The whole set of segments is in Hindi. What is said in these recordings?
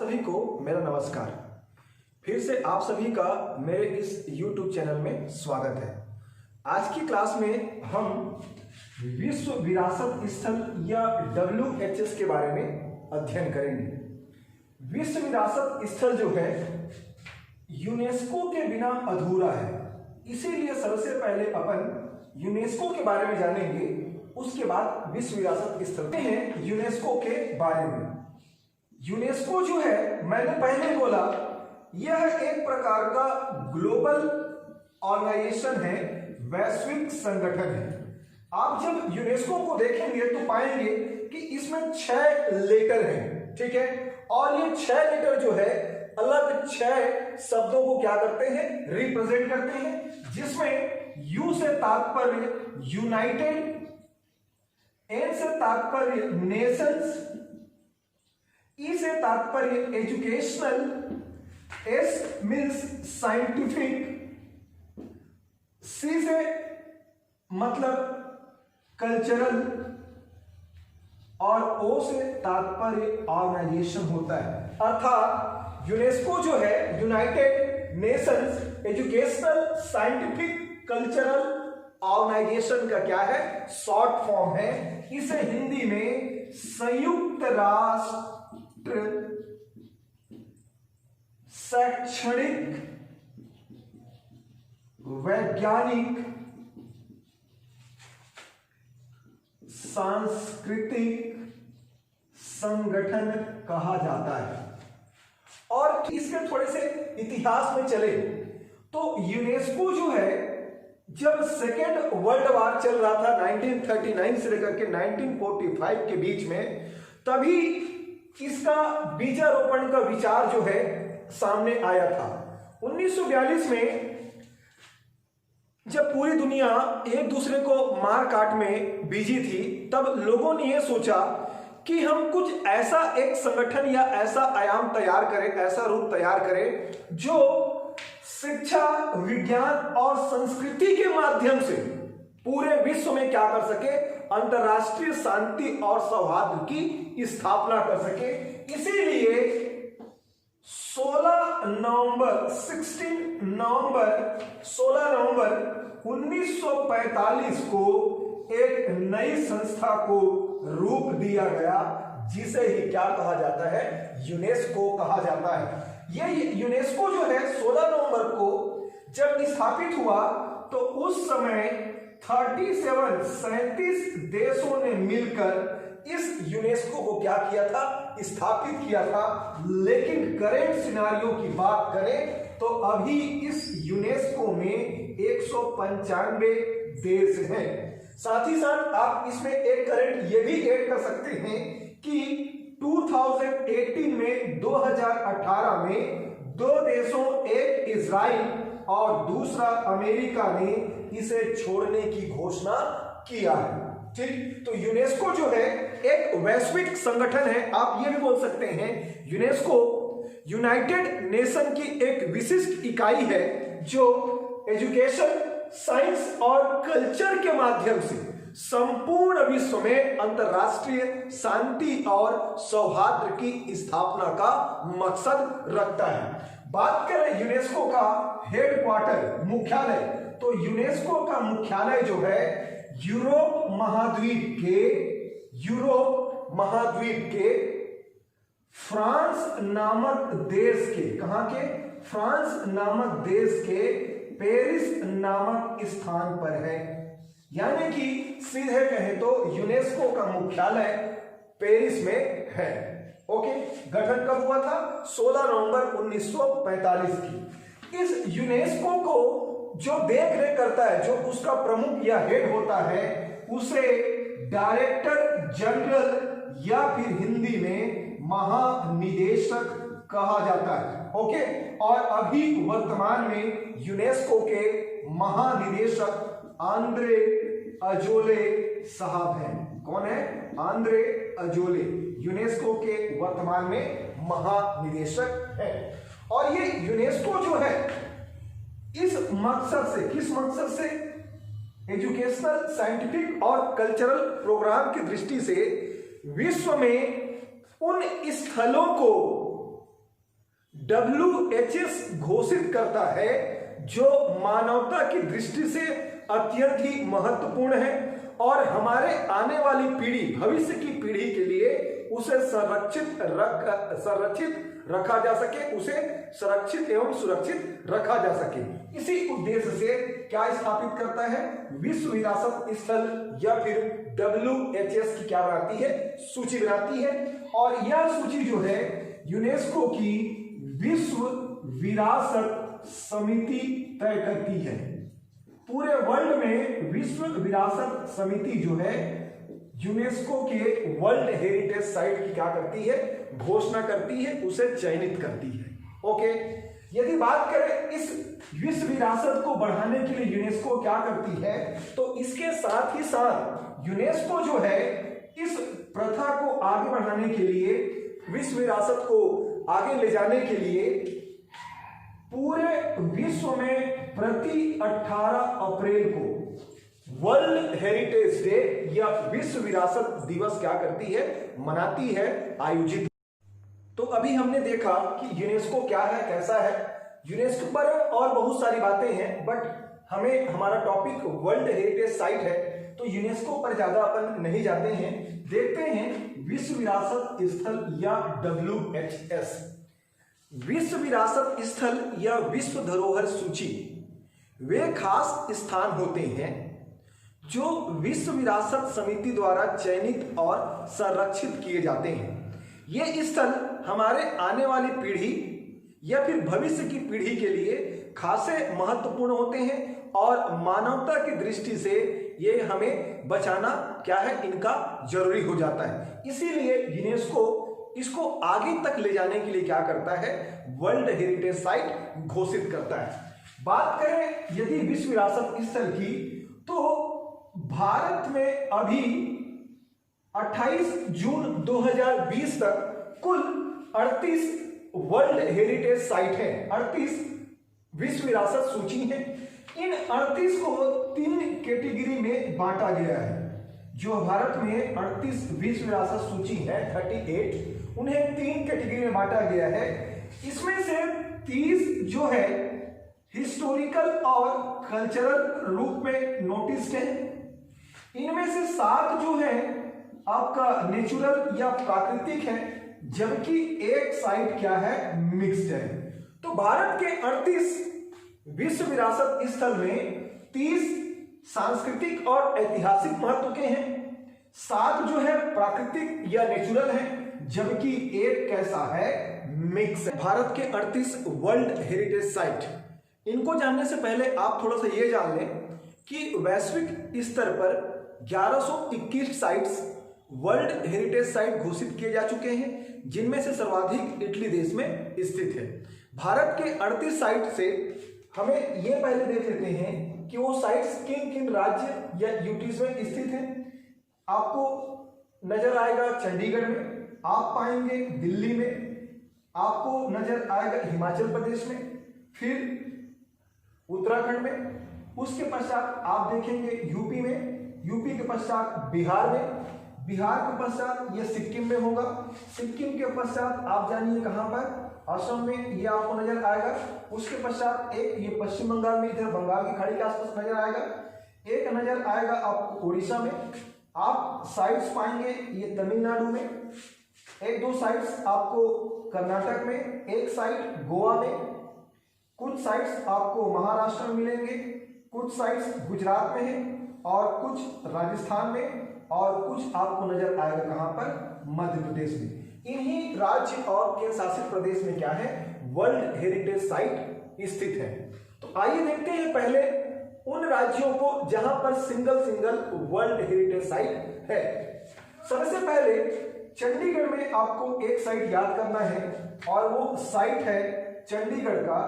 सभी को मेरा नमस्कार। फिर से आप सभी का मेरे इस YouTube चैनल में स्वागत है। आज की क्लास में हम विश्व विरासत स्थल या WHS के बारे में अध्ययन करेंगे। विश्व विरासत स्थल जो है यूनेस्को के बिना अधूरा है, इसीलिए सबसे पहले अपन यूनेस्को के बारे में जानेंगे, उसके बाद विश्व विरासत स्थल हैं यूनेस्को के बारे में। यूनेस्को जो है, मैंने पहले बोला, यह एक प्रकार का ग्लोबल ऑर्गेनाइजेशन है, वैश्विक संगठन है। आप जब यूनेस्को को देखेंगे तो पाएंगे कि इसमें 6 लेटर हैं, ठीक है। और ये 6 लेटर जो है अलग 6 शब्दों को क्या करते हैं, रिप्रेजेंट करते हैं, जिसमें यू से तात्पर्य यूनाइटेड, एन से तात्पर्य नेशंस, ई से तात्पर्य एजुकेशनल, एस मीन्स साइंटिफिक, सी से मतलब कल्चरल और ओ से तात्पर्य ऑर्गेनाइजेशन होता है। अर्थात यूनेस्को जो है United Nations, Educational, Scientific, Cultural Organization का क्या है, शॉर्ट फॉर्म है। इसे हिंदी में संयुक्त राष्ट्र शैक्षणिक, वैज्ञानिक, सांस्कृतिक संगठन कहा जाता है। और इसके थोड़े से इतिहास में चले तो यूनेस्को जो है, जब सेकेंड वर्ल्ड वॉर चल रहा था 1939 से लेकर के 1945 के बीच में, तभी इसका बीजारोपण का विचार जो है सामने आया था। 1942 में जब पूरी दुनिया एक दूसरे को मार काट में बिजी थी, तब लोगों ने यह सोचा कि हम कुछ ऐसा एक संगठन या ऐसा आयाम तैयार करें, ऐसा रूप तैयार करें जो शिक्षा, विज्ञान और संस्कृति के माध्यम से पूरे विश्व में क्या कर सके, अंतरराष्ट्रीय शांति और सौहार्द की स्थापना कर सके। इसीलिए 16 नवंबर 1945 को एक नई संस्था को रूप दिया गया, जिसे ही क्या कहा जाता है, यूनेस्को कहा जाता है। ये यूनेस्को जो है 16 नवंबर को जब स्थापित हुआ तो उस समय 37 देशों ने मिलकर इस यूनेस्को को क्या किया था, स्थापित किया था। लेकिन करेंट सिनारियो की बात करें तो अभी इस यूनेस्को में 195 देश हैं। साथ ही साथ आप इसमें एक करेंट ये भी ऐड कर सकते हैं कि 2018 में 2018 में 2 देशों, एक इजराइल और दूसरा अमेरिका ने इसे छोड़ने की घोषणा किया है। ठीक, तो यूनेस्को जो है एक वैश्विक संगठन है। आप ये भी बोल सकते हैं यूनेस्को यूनाइटेड नेशन की एक विशिष्ट इकाई है जो एजुकेशन, साइंस और कल्चर के माध्यम से संपूर्ण विश्व में अंतरराष्ट्रीय शांति और सौहार्द की स्थापना का मकसद रखता है। बात करें यूनेस्को का हेडक्वार्टर, मुख्यालय, तो यूनेस्को का मुख्यालय जो है यूरोप महाद्वीप के फ्रांस नामक देश के, कहां के, फ्रांस नामक देश के पेरिस नामक स्थान पर है। यानी कि सीधे कहें तो यूनेस्को का मुख्यालय पेरिस में है। ओके, गठन कब हुआ था, 16 नवंबर 1945 की। इस यूनेस्को को जो देख रेख करता है, जो उसका प्रमुख या हेड होता है, उसे डायरेक्टर जनरल या फिर हिंदी में महानिदेशक कहा जाता है। ओके, और अभी वर्तमान में यूनेस्को के महानिदेशक आंद्रे अजोले साहब हैं। कौन है, आंद्रे अजोले यूनेस्को के वर्तमान में महानिदेशक है। और ये यूनेस्को जो है इस मकसद से, किस मकसद से, एजुकेशनल, साइंटिफिक और कल्चरल प्रोग्राम की दृष्टि से विश्व में उन स्थलों को WHS घोषित करता है जो मानवता की दृष्टि से अत्यंत ही महत्वपूर्ण है और हमारे आने वाली पीढ़ी, भविष्य की पीढ़ी के लिए उसे संरक्षित रखा जा सके, उसे संरक्षित एवं सुरक्षित रखा जा सके। इसी उद्देश्य से क्या स्थापित करता है? विश्व विरासत स्थल या फिर WHS की क्या बनाती है? सूची बनाती है। और यह सूची जो है यूनेस्को की विश्व विरासत समिति तय करती है। पूरे वर्ल्ड में विश्व विरासत समिति जो है यूनेस्को के वर्ल्ड हेरिटेज साइट की क्या करती है? घोषणा करती है, उसे चयनित करती है। ओके, यदि बात करें इस विश्व विरासत को बढ़ाने के लिए यूनेस्को क्या करती है, तो इसके साथ ही साथ यूनेस्को जो है इस प्रथा को आगे बढ़ाने के लिए, विश्व विरासत को आगे ले जाने के लिए पूरे विश्व में प्रति 18 अप्रैल को वर्ल्ड हेरिटेज डे या विश्व विरासत दिवस क्या करती है? मनाती है, आयोजित। तो अभी हमने देखा कि यूनेस्को क्या है, कैसा है। यूनेस्को पर और बहुत सारी बातें हैं, बट हमें हमारा टॉपिक वर्ल्ड हेरिटेज साइट है, तो यूनेस्को पर ज्यादा अपन नहीं जाते हैं। देखते हैं विश्व विरासत स्थल या WHS। विश्व विरासत स्थल या विश्व धरोहर सूची वे खास स्थान होते हैं जो विश्व विरासत समिति द्वारा चयनित और संरक्षित किए जाते हैं। ये स्थल हमारे आने वाली पीढ़ी या फिर भविष्य की पीढ़ी के लिए खासे महत्वपूर्ण होते हैं और मानवता की दृष्टि से ये हमें बचाना क्या है, इनका जरूरी हो जाता है। इसीलिए यूनेस्को इसको आगे तक ले जाने के लिए क्या करता है? वर्ल्ड हेरिटेज साइट घोषित करता है। बात करें यदि विश्व विरासत स्थल की, तो भारत में अभी 28 जून 2020 तक कुल 38 वर्ल्ड हेरिटेज साइट है, 38 विश्व विरासत सूची है। इन 38 को 3 कैटेगरी में बांटा गया है। जो भारत में 38 विश्व विरासत सूची है 38, उन्हें 3 कैटेगरी में बांटा गया है। इसमें से 30 जो है हिस्टोरिकल और कल्चरल रूप में नोटिस है। इनमें से 7 जो है आपका नेचुरल या प्राकृतिक है, जबकि एक साइट क्या है? मिक्स्ड है। तो भारत के 38 विश्व विरासत स्थल में 30 सांस्कृतिक और ऐतिहासिक महत्व के हैं, 7 जो है प्राकृतिक या नेचुरल है, जबकि एक कैसा है? मिक्स है। भारत के 38 वर्ल्ड हेरिटेज साइट, इनको जानने से पहले आप थोड़ा सा ये जान लें कि वैश्विक स्तर पर 1121 साइट्स वर्ल्ड हेरिटेज साइट घोषित किए जा चुके हैं, जिनमें से सर्वाधिक इटली देश में स्थित है। भारत के 38 साइट से हमें ये पहले देख लेते हैं कि वो साइट्स किन किन राज्य या यूटीज में स्थित हैं। आपको नजर आएगा चंडीगढ़ में, आप पाएंगे दिल्ली में, आपको नजर आएगा हिमाचल प्रदेश में, फिर उत्तराखंड में, उसके पश्चात आप देखेंगे यूपी में, यूपी के पश्चात बिहार में, बिहार के पश्चात ये सिक्किम में होगा, सिक्किम के पश्चात आप जानिए कहां पर? असम में, ये आपको नजर आएगा। उसके पश्चात एक ये पश्चिम बंगाल में, इधर बंगाल की खाड़ी के आसपास नजर आएगा। एक नजर आएगा आपको उड़ीसा में। आप साइट्स पाएंगे ये तमिलनाडु में, 1-2 साइट्स आपको कर्नाटक में, एक साइट गोवा में, कुछ साइट्स आपको महाराष्ट्र में मिलेंगे, कुछ साइट्स गुजरात में है और कुछ राजस्थान में, और कुछ आपको नजर आएगा कहां पर? मध्य प्रदेश में। इन्हीं राज्य और केंद्र शासित प्रदेश में क्या है? वर्ल्ड हेरिटेज साइट स्थित है। तो आइए देखते हैं पहले उन राज्यों को जहां पर सिंगल वर्ल्ड हेरिटेज साइट है। सबसे पहले चंडीगढ़ में आपको एक साइट याद करना है और वो साइट है चंडीगढ़ का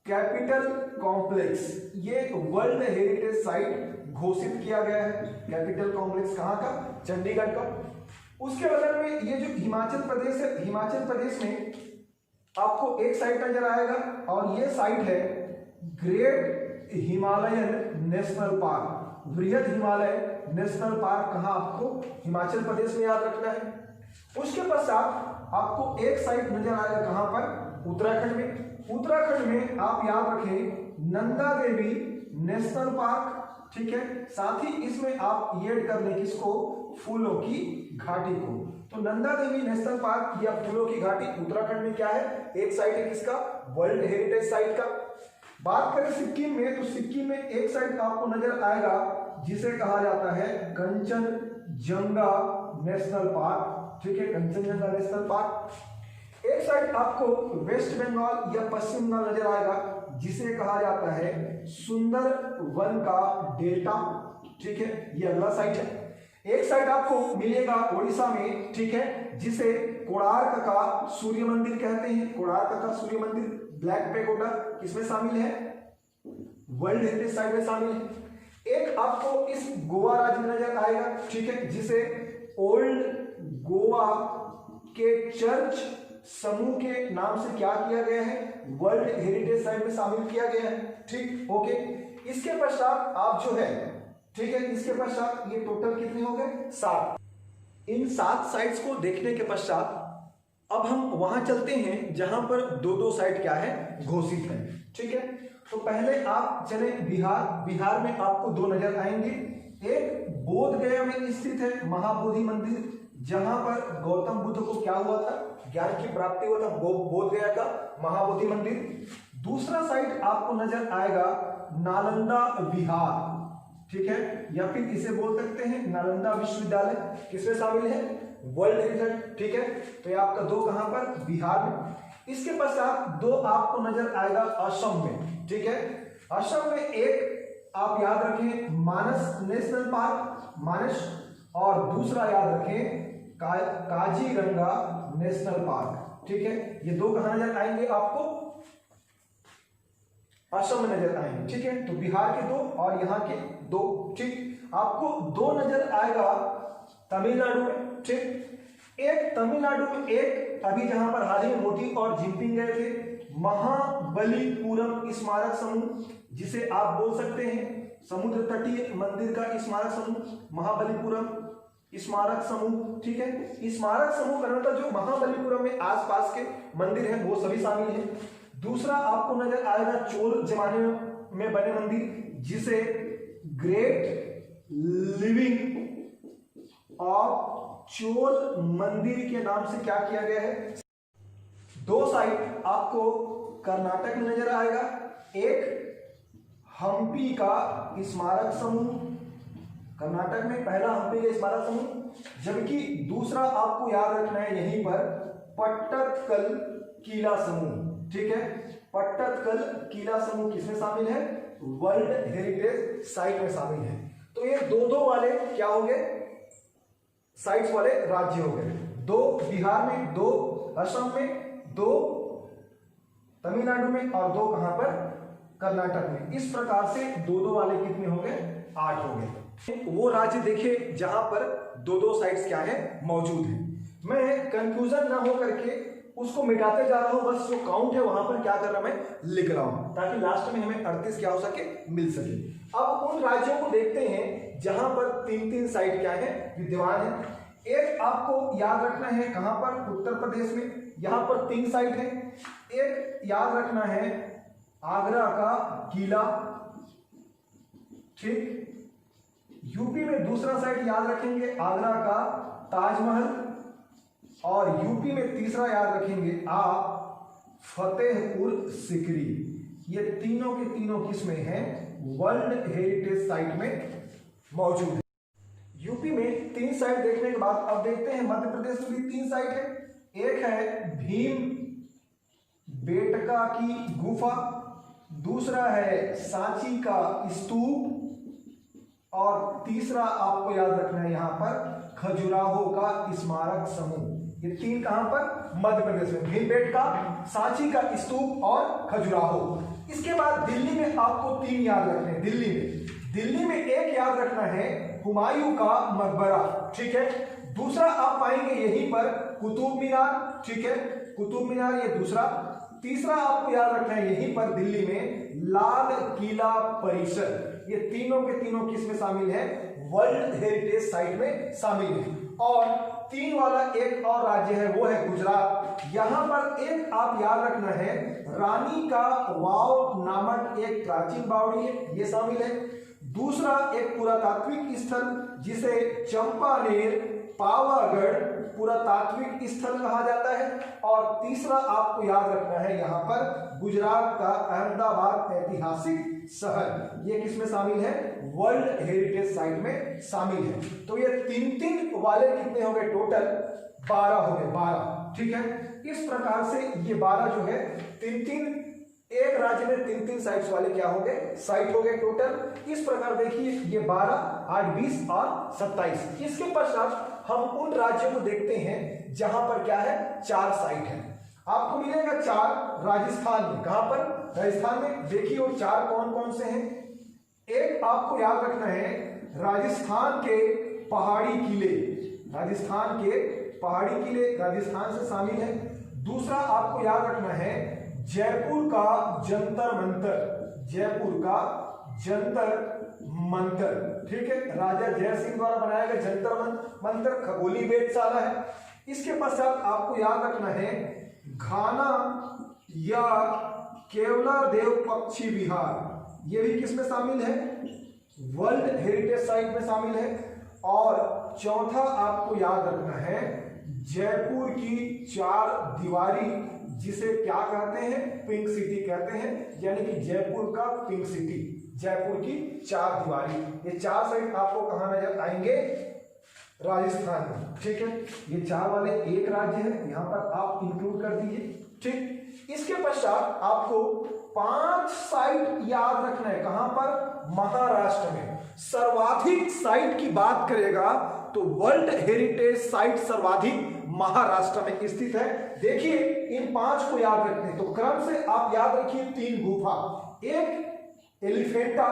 कैपिटल कॉम्प्लेक्स। ये वर्ल्ड हेरिटेज साइट घोषित किया गया है। कैपिटल कॉम्प्लेक्स कहां का? चंडीगढ़ का। उसके बगल में ये जो हिमाचल प्रदेश है, हिमाचल प्रदेश में आपको एक साइट नजर आएगा और ये साइट है ग्रेट हिमालयन नेशनल पार्क। बृहद हिमालय नेशनल पार्क कहां? आपको हिमाचल प्रदेश में याद रखना है। उसके पश्चात आपको एक साइट नजर आएगा कहां पर? उत्तराखंड में। उत्तराखंड में आप याद रखें नंदा देवी नेशनल पार्क, ठीक है। साथ ही इसमें आप ऐड कर लें किसको, फूलों की घाटी को। तो नंदा देवी नेशनल पार्क या फूलों की घाटी उत्तराखंड में क्या है, एक साइट है किसका, वर्ल्ड हेरिटेज साइट का। बात करें सिक्किम में, तो सिक्किम में एक साइट आपको नजर आएगा जिसे कहा जाता है कंचनजंगा नेशनल पार्क, ठीक है, कंचनजंगा नेशनल पार्क। एक साइड आपको वेस्ट बंगाल या पश्चिम बंगाल नजर आएगा जिसे कहा जाता है सुंदर वन का डेल्टा, ठीक है, ये अगला साइट है। एक साइट आपको मिलेगा उड़ीसा में, ठीक है, जिसे कोणार्क का सूर्य मंदिर कहते हैं। कोणार्क का सूर्य मंदिर, ब्लैक पैगोडा किसमें शामिल है, वर्ल्ड हेरिटेज साइट में शामिल है। एक आपको इस गोवा राज्य में नजर आएगा, ठीक है, जिसे ओल्ड गोवा के चर्च समूह के नाम से क्या किया गया है, वर्ल्ड हेरिटेज साइट में शामिल किया गया है, ठीक, ओके। इसके पश्चात आप जो है, ठीक है, इसके पश्चात ये टोटल कितने हो गए, 7। इन 7 साइट्स को देखने के पश्चात अब हम वहां चलते हैं जहां पर दो साइट क्या है, घोषित है, ठीक है। तो पहले आप चले बिहार। बिहार में आपको 2 नजर आएंगे। एक बोध गया में स्थित है महाबोधि मंदिर, जहां पर गौतम बुद्ध को क्या हुआ था, ज्ञान की प्राप्ति हुआ था, बोध गया का महाबोधि मंदिर। दूसरा साइट आपको नजर आएगा नालंदा विहार, ठीक है, या फिर इसे बोल सकते हैं नालंदा विश्वविद्यालय, किसमें शामिल है, वर्ल्ड हेरिटेज, ठीक है। तो ये आपका 2 कहां पर, बिहार में। इसके पश्चात 2 आपको नजर आएगा असम में, ठीक है। असम में एक आप याद रखें मानस नेशनल पार्क, मानस, और दूसरा याद रखें काजीरंगा नेशनल पार्क, ठीक है। ये 2 कहां नजर आएंगे आपको, असम में नजर आएंगे, ठीक है। तो बिहार के 2 और यहाँ के 2, ठीक। आपको 2 नजर आएगा तमिलनाडु में, ठीक। एक तमिलनाडु में, एक अभी जहां पर हाल ही में मोदी और जिनपिंग गए थे, महाबलीपुरम स्मारक समूह, जिसे आप बोल सकते हैं समुद्र तटीय मंदिर का स्मारक समूह, महाबलीपुरम स्मारक समूह, ठीक है। स्मारक समूह का मतलब जो महाबलीपुरम में आसपास के मंदिर हैं वो सभी शामिल हैं। दूसरा आपको नजर आएगा चोल जमाने में बने मंदिर, जिसे ग्रेट लिविंग ऑफ चोल मंदिर के नाम से क्या किया गया है। 2 साइट आपको कर्नाटक में नजर आएगा, एक हम्पी का स्मारक समूह, कर्नाटक में पहला हम्पी का स्मारक समूह, जबकि दूसरा आपको याद रखना है यहीं पर पट्टदकल किला समूह, ठीक है। पट्टदकल किला समूह किसमें शामिल है, वर्ल्ड हेरिटेज साइट में शामिल है। तो ये 2 वाले क्या हो गए, साइट्स वाले राज्य हो गए। 2 बिहार में, 2 असम में, 2 तमिलनाडु में, और 2 कहां पर, कर्नाटक में। इस प्रकार से 2 वाले कितने हो गए, 8 हो गए। वो राज्य देखिए जहां पर 2 साइट्स क्या है, मौजूद है। मैं कंफ्यूजन ना हो करके उसको मिटाते जा रहा हूं, बस जो काउंट है वहां पर क्या कर रहा हूं, मैं लिख रहा हूं, ताकि लास्ट में हमें 38 क्या हो सके, मिल सके। अब उन राज्यों को देखते हैं जहां पर 3 साइट क्या है, विद्यमान है। एक आपको याद रखना है कहां पर, उत्तर प्रदेश में, यहां पर 3 साइट है। एक याद रखना है आगरा का किला, ठीक। यूपी में दूसरा साइट याद रखेंगे आगरा का ताजमहल, और यूपी में तीसरा याद रखेंगे आप फतेहपुर सिकरी। ये तीनों के तीनों किसमें हैं, वर्ल्ड हेरिटेज साइट में मौजूद है। यूपी में 3 साइट देखने के बाद अब देखते हैं मध्य प्रदेश में भी 3 साइट है। एक है भीम बेटका की गुफा, दूसरा है सांची का स्तूप, और तीसरा आपको याद रखना है यहां पर खजुराहो का स्मारक समूह। ये 3 कहां पर, मध्य प्रदेश में, भीमबेटका, सांची का स्तूप और खजुराहो। इसके बाद दिल्ली में आपको 3 याद रखने हैं। दिल्ली में एक याद रखना है हुमायूं का मकबरा, ठीक है। दूसरा आप पाएंगे यहीं पर कुतुब मीनार, ठीक है, कुतुब मीनार, ये दूसरा। तीसरा आपको याद रखना है यहीं पर दिल्ली में लाल किला परिसर। ये तीनों के तीनों किस में शामिल है, वर्ल्ड हेरिटेज साइट में शामिल है। और तीन वाला एक और राज्य है वो है गुजरात। यहां पर एक आप याद रखना है, रानी का वाव नामक एक प्राचीन बावड़ी है, ये शामिल है। दूसरा एक पुरातात्विक स्थल जिसे चंपानेर पावागढ़ पुरातात्विक स्थल कहा जाता है। और तीसरा आपको याद रखना है यहां पर गुजरात का अहमदाबाद ऐतिहासिक शहर, ये किसमें शामिल है, वर्ल्ड हेरिटेज साइट में शामिल है। तो ये तीन तीन वाले कितने हो गए, टोटल 12 हो गए, 12। ठीक है, इस प्रकार से ये 12 जो है तीन तीन, एक राज्य में तीन तीन साइट्स वाले क्या हो गए, साइट हो गए टोटल। इस प्रकार देखिए ये 12, 8, 20 और 27। इसके पश्चात हम उन राज्यों को देखते हैं जहां पर क्या है, 4 साइट है। आपको मिलेगा 4 राजस्थान में। कहां पर, राजस्थान में। देखिए वो 4 कौन कौन से हैं। एक आपको याद रखना है राजस्थान के पहाड़ी किले, राजस्थान के पहाड़ी किले राजस्थान से शामिल है। दूसरा आपको याद रखना है जयपुर का जंतर मंतर, जयपुर का जंतर मंतर। ठीक है, राजा जय सिंह द्वारा बनाया गया जंतर मंतर खगोलीय वेधशाला है। इसके पश्चात आपको याद रखना है घाना या केवला देव पक्षी विहार, ये भी किसमें शामिल है, वर्ल्ड हेरिटेज साइट में शामिल है। और चौथा आपको याद रखना है जयपुर की 4 दीवारी, जिसे क्या कहते हैं, पिंक सिटी कहते हैं, यानी कि जयपुर का पिंक सिटी, जयपुर की 4 दीवारी। ये 4 साइट आपको कहां नजर आएंगे, राजस्थान में। ठीक है, ये 4 वाले एक राज्य है, यहां पर आप इंक्लूड कर दीजिए। ठीक, इसके पश्चात आपको 5 साइट याद रखना है, कहां पर, महाराष्ट्र में। सर्वाधिक साइट की बात करेगा तो वर्ल्ड हेरिटेज साइट सर्वाधिक महाराष्ट्र में स्थित है। देखिए इन 5 को याद रखते हैं तो क्रम से आप याद रखिए 3 गुफा, एक एलिफेंटा,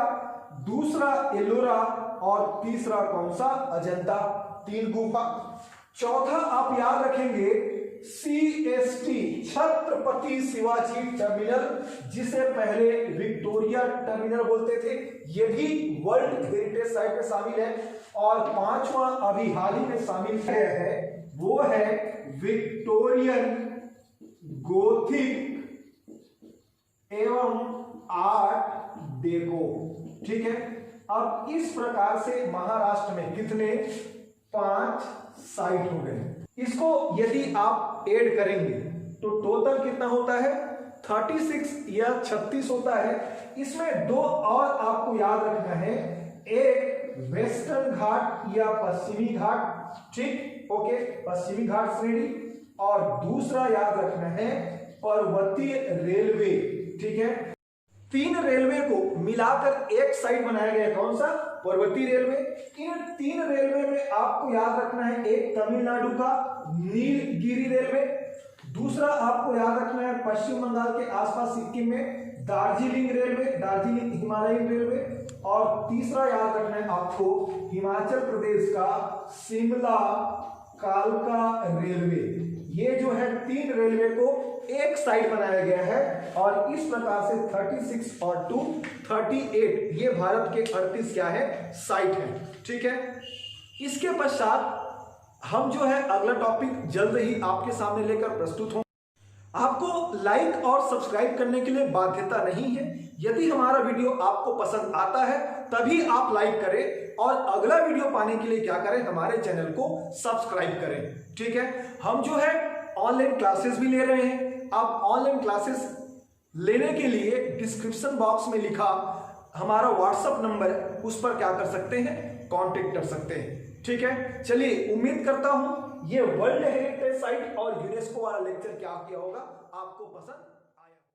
दूसरा एलोरा और तीसरा कौन सा, अजंता। 3 गुफा। चौथा आप याद रखेंगे CST, छत्रपति शिवाजी टर्मिनल, जिसे पहले विक्टोरिया टर्मिनल बोलते थे, ये भी वर्ल्ड हेरिटेज साइट में शामिल है। और 5वां अभी हाल ही में शामिल है वो है विक्टोरियन गोथिक एवं आर्ट डेको। ठीक है, अब इस प्रकार से महाराष्ट्र में कितने, 5 साइट हो गए। इसको यदि आप ऐड करेंगे तो टोटल कितना होता है, 36 या 36 होता है। इसमें 2 और आपको याद रखना है, एक वेस्टर्न घाट या पश्चिमी घाट, ठीक, ओके, पश्चिमी घाट श्रेणी। और दूसरा याद रखना है पर्वतीय रेलवे। ठीक है, 3 रेलवे को मिलाकर एक साइट बनाया गया, कौन सा, पर्वतीय रेलवे। इन 3 रेलवे में आपको याद रखना है एक तमिलनाडु का नीलगिरी रेलवे, दूसरा आपको याद रखना है पश्चिम बंगाल के आसपास सिक्किम में Darjeeling railway, Darjeeling Himalayan railway. और तीसरा याद रखना है आपको हिमाचल प्रदेश का शिमला कालका रेलवे। ये जो है 3 रेलवे को एक साइड बनाया गया है। और इस प्रकार से 36 और 2 38, ये भारत के 38 क्या है, साइट है। ठीक है, इसके पश्चात हम जो है अगला टॉपिक जल्द ही आपके सामने लेकर प्रस्तुत हों। आपको लाइक और सब्सक्राइब करने के लिए बाध्यता नहीं है। यदि हमारा वीडियो आपको पसंद आता है तभी आप लाइक करें, और अगला वीडियो पाने के लिए क्या करें, हमारे चैनल को सब्सक्राइब करें। ठीक है, हम जो है ऑनलाइन क्लासेस भी ले रहे हैं। आप ऑनलाइन क्लासेस लेने के लिए डिस्क्रिप्शन बॉक्स में लिखा हमारा व्हाट्सएप नंबर है, उस पर क्या कर सकते हैं, कांटेक्ट कर सकते हैं। ठीक है, चलिए उम्मीद करता हूं ये वर्ल्ड हेरिटेज साइट और यूनेस्को वाला लेक्चर क्या किया होगा, आपको पसंद